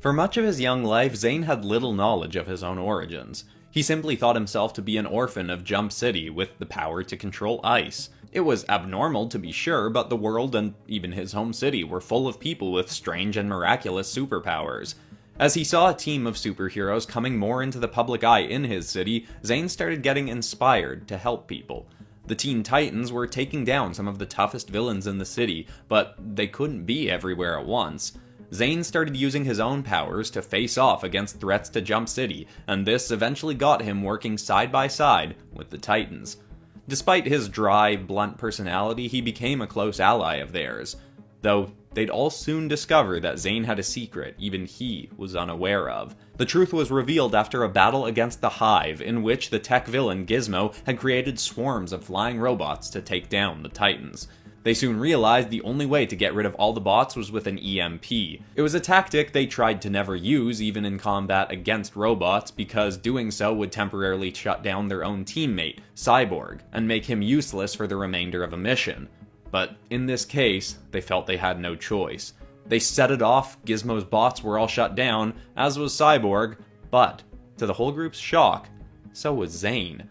For much of his young life, Zane had little knowledge of his own origins. He simply thought himself to be an orphan of Jump City with the power to control ice. It was abnormal to be sure, but the world and even his home city were full of people with strange and miraculous superpowers. As he saw a team of superheroes coming more into the public eye in his city, Zane started getting inspired to help people. The Teen Titans were taking down some of the toughest villains in the city, but they couldn't be everywhere at once. Zane started using his own powers to face off against threats to Jump City, and this eventually got him working side by side with the Titans. Despite his dry, blunt personality, he became a close ally of theirs. Though they'd all soon discover that Zane had a secret even he was unaware of. The truth was revealed after a battle against the Hive, in which the tech villain Gizmo had created swarms of flying robots to take down the Titans. They soon realized the only way to get rid of all the bots was with an EMP. It was a tactic they tried to never use, even in combat against robots, because doing so would temporarily shut down their own teammate, Cyborg, and make him useless for the remainder of a mission. But in this case, they felt they had no choice. They set it off, Gizmo's bots were all shut down, as was Cyborg, but, to the whole group's shock, so was Zane.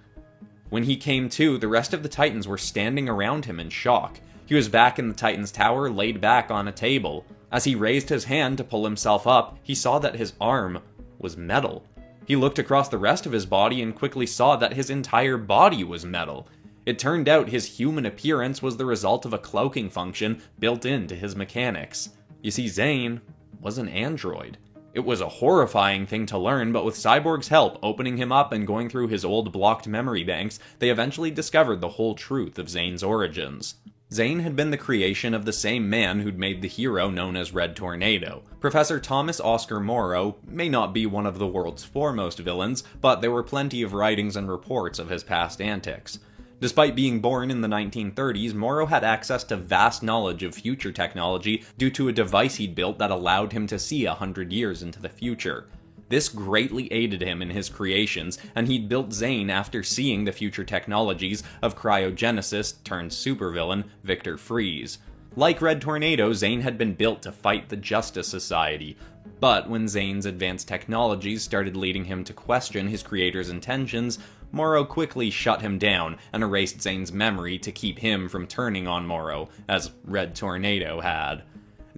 When he came to, the rest of the Titans were standing around him in shock. He was back in the Titan's tower, laid back on a table. As he raised his hand to pull himself up, he saw that his arm was metal. He looked across the rest of his body and quickly saw that his entire body was metal. It turned out his human appearance was the result of a cloaking function built into his mechanics. You see, Zane was an android. It was a horrifying thing to learn, but with Cyborg's help opening him up and going through his old blocked memory banks, they eventually discovered the whole truth of Zane's origins. Zane had been the creation of the same man who'd made the hero known as Red Tornado. Professor Thomas Oscar Morrow may not be one of the world's foremost villains, but there were plenty of writings and reports of his past antics. Despite being born in the 1930s, Morrow had access to vast knowledge of future technology due to a device he'd built that allowed him to see 100 years into the future. This greatly aided him in his creations, and he'd built Zane after seeing the future technologies of cryogenesis turned supervillain Victor Freeze. Like Red Tornado, Zane had been built to fight the Justice Society, but when Zane's advanced technologies started leading him to question his creator's intentions, Morrow quickly shut him down and erased Zane's memory to keep him from turning on Morrow, as Red Tornado had.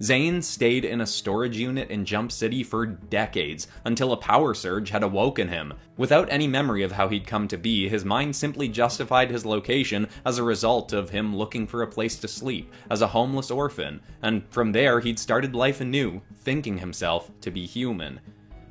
Zane stayed in a storage unit in Jump City for decades, until a power surge had awoken him. Without any memory of how he'd come to be, his mind simply justified his location as a result of him looking for a place to sleep, as a homeless orphan, and from there he'd started life anew, thinking himself to be human.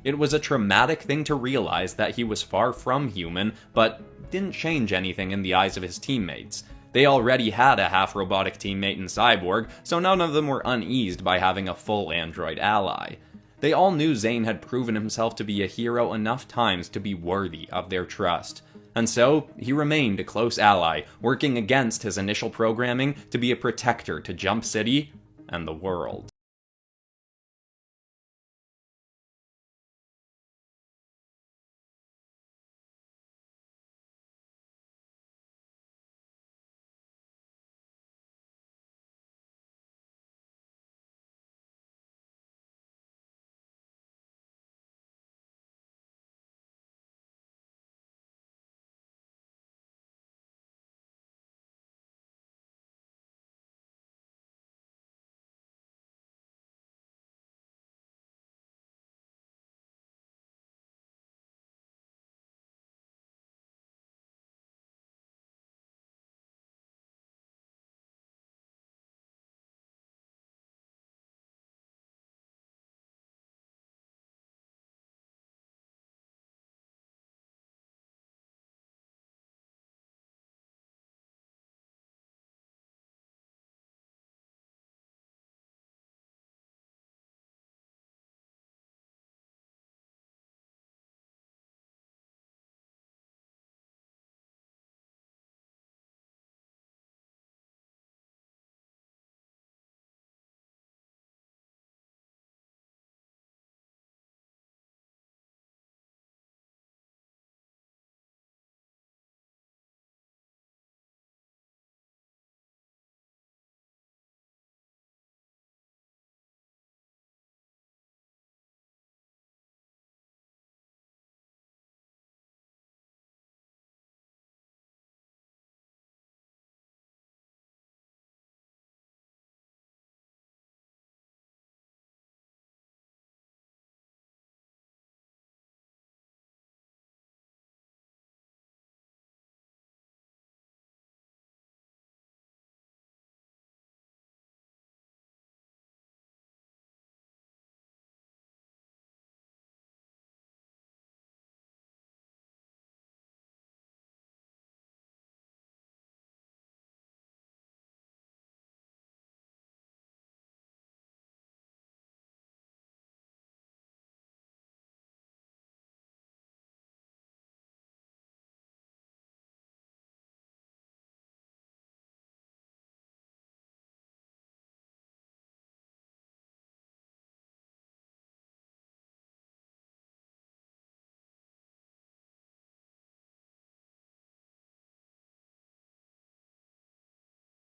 It was a traumatic thing to realize that he was far from human, but didn't change anything in the eyes of his teammates. They already had a half-robotic teammate in Cyborg, so none of them were uneased by having a full android ally. They all knew Zane had proven himself to be a hero enough times to be worthy of their trust. And so, he remained a close ally, working against his initial programming to be a protector to Jump City and the world.